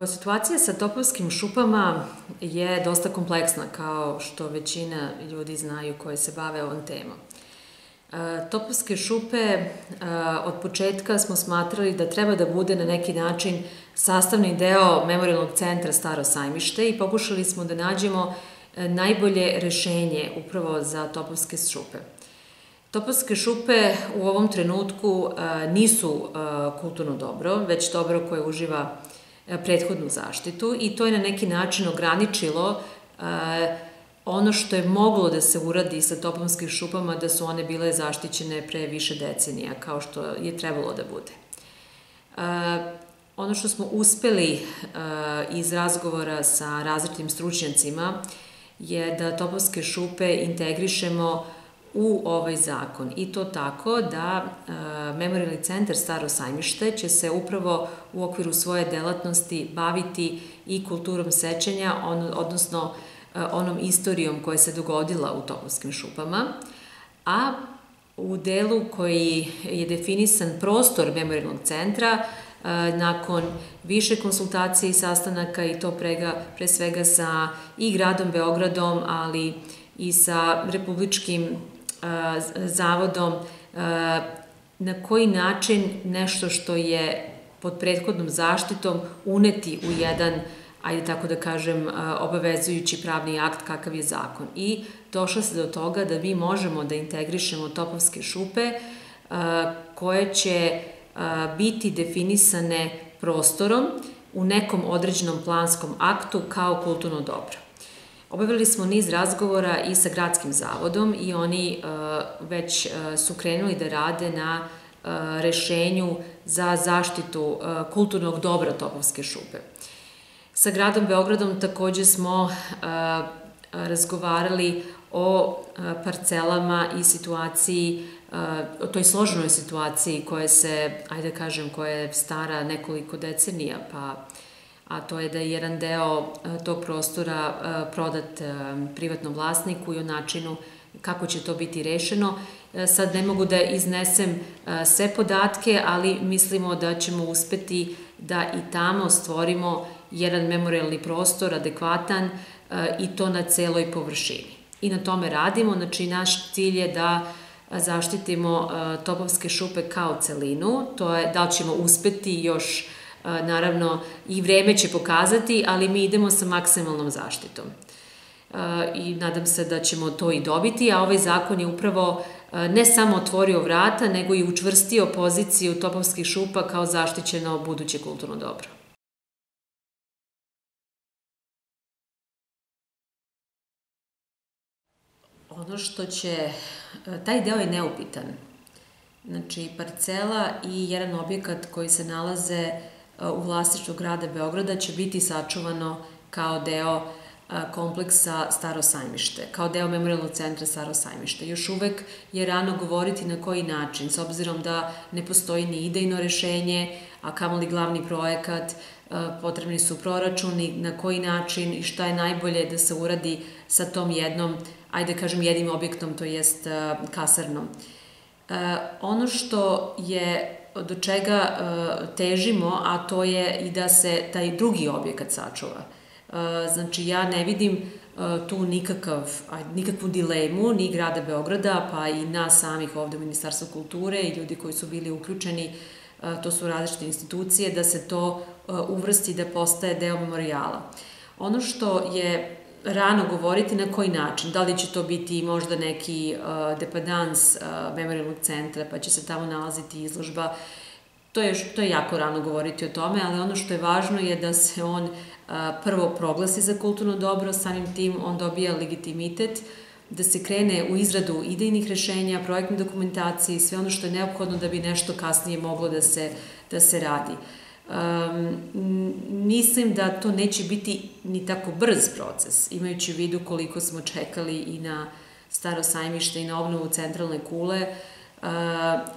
Situacija sa Topovskim šupama je dosta kompleksna, kao što većina ljudi znaju koji se bave ovom temom. Topovske šupe od početka smo smatrali da treba da bude na neki način sastavni deo Memorijalnog centra Staro sajmište i pokušali smo da nađemo najbolje rešenje upravo za Topovske šupe. Topovske šupe u ovom trenutku nisu kulturno dobro, već dobro koje uživa prethodnu zaštitu i to je na neki način ograničilo ono što je moglo da se uradi sa Topovskim šupama, da su one bile zaštićene pre više decenija, kao što je trebalo da bude. Ono što smo uspeli iz razgovora sa različitim stručnjacima je da Topovske šupe integrišemo u ovaj zakon i to tako da Memorijalni centar Staro sajmište će se upravo u okviru svoje delatnosti baviti i kulturom sećanja, odnosno onom istorijom koja se dogodila u Topovskim šupama, a u delu koji je definisan prostor Memorijalnog centra, nakon više konsultacije i sastanaka i to pre svega sa i gradom Beogradom, ali i sa Republičkim zavodom, na koji način nešto što je pod prethodnom zaštitom uneti u jedan, ajde tako da kažem, obavezujući pravni akt kakav je zakon. I došlo se do toga da mi možemo da integrišemo Topovske šupe koje će biti definisane prostorom u nekom određenom planskom aktu kao kulturno dobro. Obavili smo niz razgovora i sa Gradskim zavodom i oni već su krenuli da rade na rešenju za zaštitu kulturnog dobra Topovske šupe. Sa gradom Beogradom takođe smo razgovarali o parcelama i situaciji, o toj složenoj situaciji koja se, ajde kažem, koja je stara nekoliko decenija, a to je da je jedan deo tog prostora prodat privatnom vlasniku i o načinu kako će to biti rešeno. Sad ne mogu da iznesem sve podatke, ali mislimo da ćemo uspeti da i tamo stvorimo jedan memorijalni prostor adekvatan i to na celoj površini. I na tome radimo, znači naš cilj je da zaštitimo Topovske šupe kao celinu, to je da li ćemo uspeti još. Naravno, i vreme će pokazati, ali mi idemo sa maksimalnom zaštitom. I nadam se da ćemo to i dobiti, a ovaj zakon je upravo ne samo otvorio vrata, nego i učvrstio poziciju Topovskih šupa kao zaštićeno buduće kulturno dobro. Ono što će, taj deo je neupitan. Znači, parcela i jedan objekat koji se nalaze u vlasništvu grada Beograda će biti sačuvano kao deo kompleksa Staro sajmište, kao deo Memorijalnog centra Staro sajmište. Još uvek je rano govoriti na koji način, s obzirom da ne postoji ni idejno rešenje, a kamoli glavni projekat, potrebni su proračuni, na koji način i šta je najbolje da se uradi sa tom jednom, ajde kažem jednim objektom, to jest kasarnom. Ono što je do čega težimo, a to je i da se taj drugi objekat sačuva. Znači, ja ne vidim tu nikakvu dilemu ni grada Beograda, pa i nas samih ovde u Ministarstvu kulture i ljudi koji su bili uključeni, to su različite institucije, da se to uvrsti, da postaje deo memorijala. Ono što je rano govoriti na koji način, da li će to biti možda neki depadans Memorijalnog centra, pa će se tamo nalaziti izložba, to je jako rano govoriti o tome, ali ono što je važno je da se on prvo proglasi za kulturno dobro, samim tim on dobija legitimitet, da se krene u izradu idejnih rešenja, projektne dokumentacije i sve ono što je neophodno da bi nešto kasnije moglo da se radi. Mislim da to neće biti ni tako brz proces, imajući u vidu koliko smo čekali i na Staro sajmište i na obnovu centralne kule,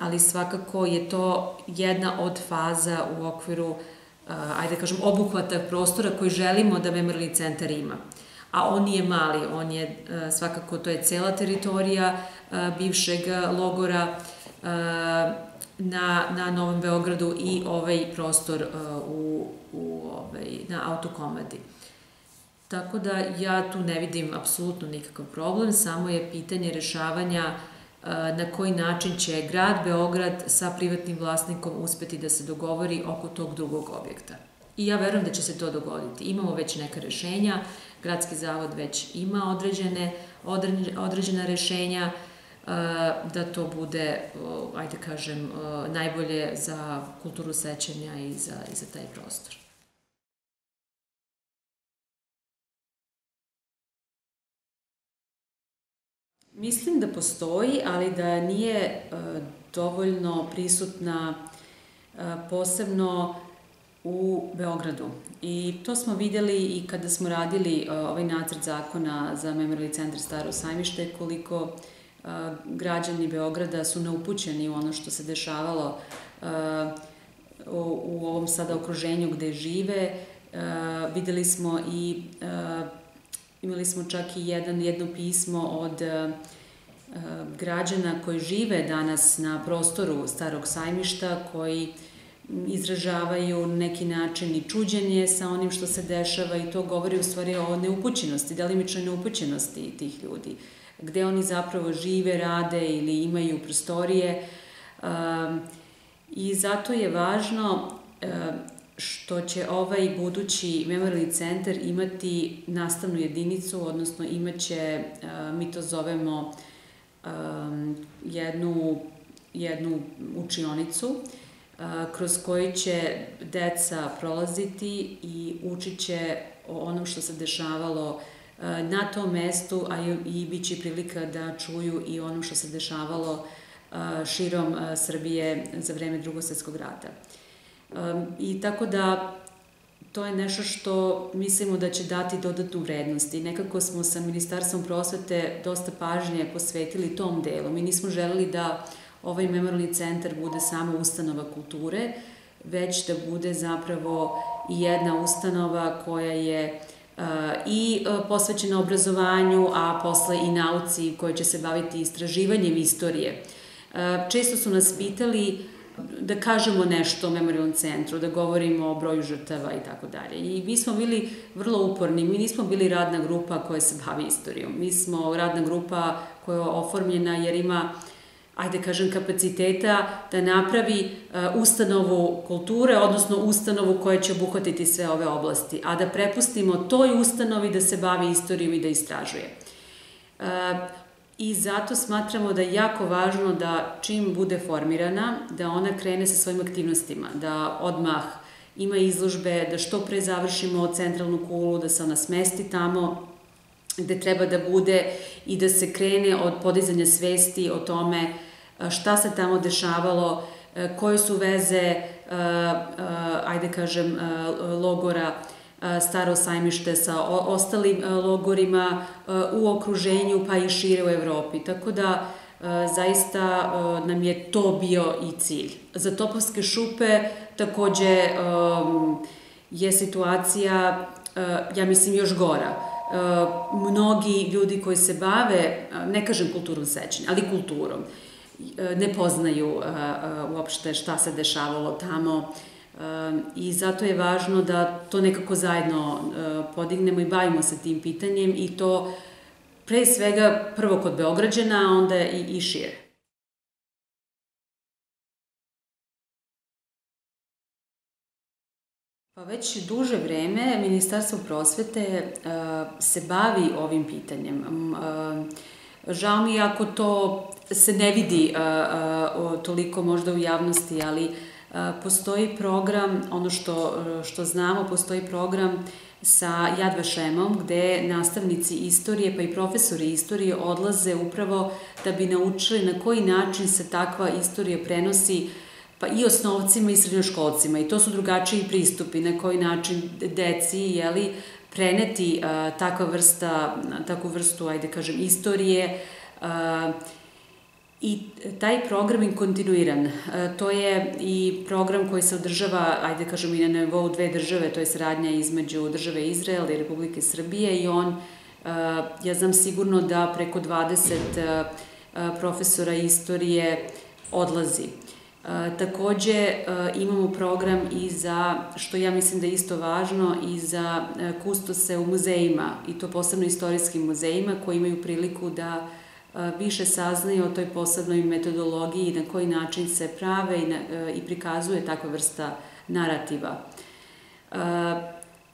ali svakako je to jedna od faza u okviru, ajde kažem, obuhvata prostora koji želimo da Memorijalni centar ima. A on nije mali, on je svakako, to je cela teritorija bivšeg logora, na Novom Beogradu i ovaj prostor na Autokomandi. Tako da ja tu ne vidim apsolutno nikakav problem, samo je pitanje rešavanja na koji način će grad Beograd sa privatnim vlasnikom uspeti da se dogovori oko tog drugog objekta. I ja verujem da će se to dogoditi. Imamo već neka rešenja, Gradski zavod već ima određena rešenja da to bude, ajde kažem, najbolje za kulturu sećanja i za taj prostor. Mislim da postoji, ali da nije dovoljno prisutna posebno u Beogradu. I to smo vidjeli i kada smo radili ovaj nacrt zakona za Memorijalni centar Staro sajmište, koliko građani Beograda su neupućeni u ono što se dešavalo u ovom sada okruženju gde žive. Videli smo i imali smo čak i jedno pismo od građana koji žive danas na prostoru Starog sajmišta, koji izražavaju neki način i čuđenje sa onim što se dešava i to govori u stvari o neupućenosti, delimičnoj neupućenosti tih ljudi, gde oni zapravo žive, rade ili imaju prostorije. I zato je važno što će ovaj budući memorijalni centar imati nastavnu jedinicu, odnosno imaće, mi to zovemo, jednu učionicu kroz koju će deca prolaziti i učit će o onom što se dešavalo na tom mestu, a i bit će prilika da čuju i onom što se dešavalo širom Srbije za vreme Drugog svjetskog rata. I tako da to je nešto što mislimo da će dati dodatnu vrednost i nekako smo sa Ministarstvom prosvete dosta pažnje posvetili tom delu. Mi nismo želeli da ovaj memorijalni centar bude samo ustanova kulture, već da bude zapravo i jedna ustanova koja je i posvećena obrazovanju, a posle i nauci koja će se baviti istraživanjem istorije. Često su nas pitali da kažemo nešto o memorijalnom centru, da govorimo o broju žrtava i tako dalje. I mi smo bili vrlo uporni, mi nismo bili radna grupa koja se bavi istorijom. Mi smo radna grupa koja je oformljena jer ima, ajde kažem, kapaciteta da napravi ustanovu kulture, odnosno ustanovu koja će obuhvatiti sve ove oblasti, a da prepustimo toj ustanovi da se bavi istorijom i da istražuje. I zato smatramo da je jako važno da čim bude formirana, da ona krene sa svojim aktivnostima, da odmah ima izložbe, da što pre završimo centralnu kulu, da se ona smesti tamo gde treba da bude i da se krene od podizanja svesti o tome šta se tamo dešavalo, koje su veze, ajde kažem, logora Staro sajmište sa ostalim logorima u okruženju pa i šire u Evropi. Tako da zaista nam je to bio i cilj. Za Topovske šupe takođe je situacija, ja mislim, još gora. Mnogi ljudi koji se bave, ne kažem kulturom sećanja, ali kulturom, ne poznaju uopšte šta se dešavalo tamo i zato je važno da to nekako zajedno podignemo i bavimo se tim pitanjem i to pre svega prvo kod Beograđana, a onda i šire. Pa već duže vreme Ministarstvo prosvete se bavi ovim pitanjem. Žao mi je ako to se ne vidi toliko možda u javnosti, ali postoji program, ono što znamo, postoji program sa Yad Vašemom gde nastavnici istorije pa i profesori istorije odlaze upravo da bi naučili na koji način se takva istorija prenosi pa i osnovcima i srednjoškolcima. I to su drugačiji pristupi, na koji način deci, preneti takvu vrstu, ajde kažem, istorije. I taj program je kontinuiran. To je i program koji se održava, ajde kažem, i na nivou dve države, to je saradnja između države Izrael i Republike Srbije i on, ja znam sigurno da preko 20 profesora istorije odlazi. Takođe imamo program i za, što ja mislim da je isto važno, i za kustose u muzejima, i to posebno istorijskim muzejima koji imaju priliku da više saznaju o toj posebnoj metodologiji i na koji način se prave i prikazuje takva vrsta narativa.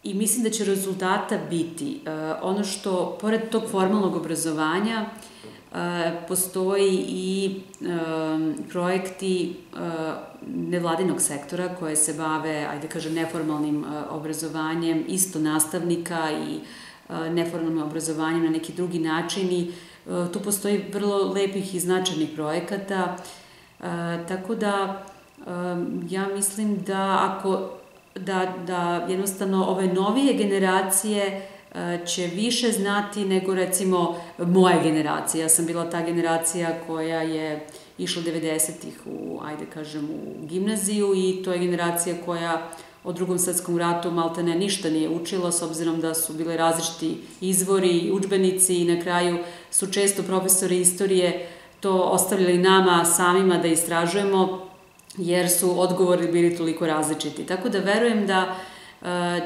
I mislim da će rezultata biti ono što, pored tog formalnog obrazovanja, postoji i projekti nevladinog sektora koje se bave, ajde kažem, neformalnim obrazovanjem, isto nastavnika i neformalnim obrazovanjem na neki drugi način i tu postoji vrlo lepih i značajnih projekata, tako da ja mislim da jednostavno ove novije generacije će više znati nego recimo moja generacija. Ja sam bila ta generacija koja je išla 90-ih u gimnaziju i to je generacija koja o Drugom svetskom ratu maltene ništa nije učila, s obzirom da su bile različiti izvori, udžbenici i na kraju su često profesori istorije to ostavljali nama samima da istražujemo, jer su odgovori bili toliko različiti. Tako da verujem da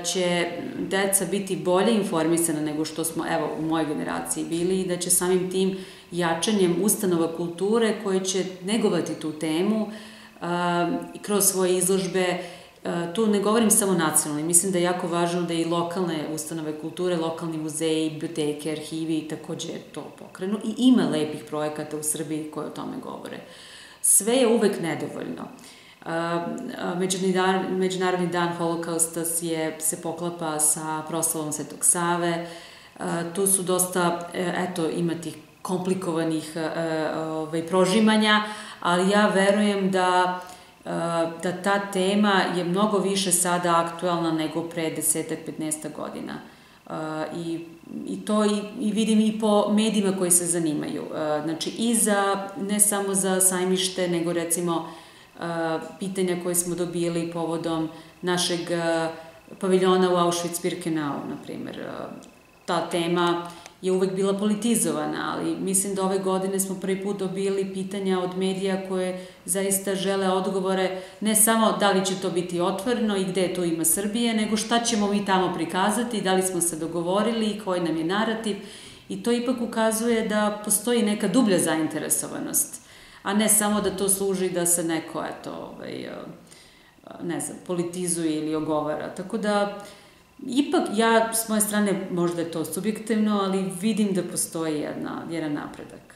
će deca biti bolje informisana nego što smo, evo, u mojoj generaciji bili i da će samim tim jačanjem ustanova kulture koje će negovati tu temu kroz svoje izložbe. Tu ne govorim samo nacionalni, mislim da je jako važno da i lokalne ustanove kulture, lokalni muzeji, biblioteke, arhivi takođe to pokrenu i ima lepih projekata u Srbiji koje o tome govore. Sve je uvek nedovoljno. Međunarodni dan holokausta se poklapa sa proslavom Svetog Save. Tu su dosta, ima tih komplikovanih prožimanja, ali ja verujem da ta tema je mnogo više sada aktuelna nego pre 10-15 godina. I to i vidim i po medijima koji se zanimaju. Znači, i ne samo za sajmište, nego recimo pitanja koje smo dobili povodom našeg paviljona u Auschwitz-Birkenau, na primer. Ta tema je uvek bila politizovana, ali mislim da ove godine smo prvi put dobili pitanja od medija koje zaista žele odgovore, ne samo da li će to biti otvoreno i gde to ima Srbije, nego šta ćemo mi tamo prikazati, da li smo se dogovorili, koji nam je narativ. I to ipak ukazuje da postoji neka dublja zainteresovanost, a ne samo da to služi da se neko, politizuje ili ogovara. Tako da, ipak ja, s moje strane, možda je to subjektivno, ali vidim da postoji jedan napredak.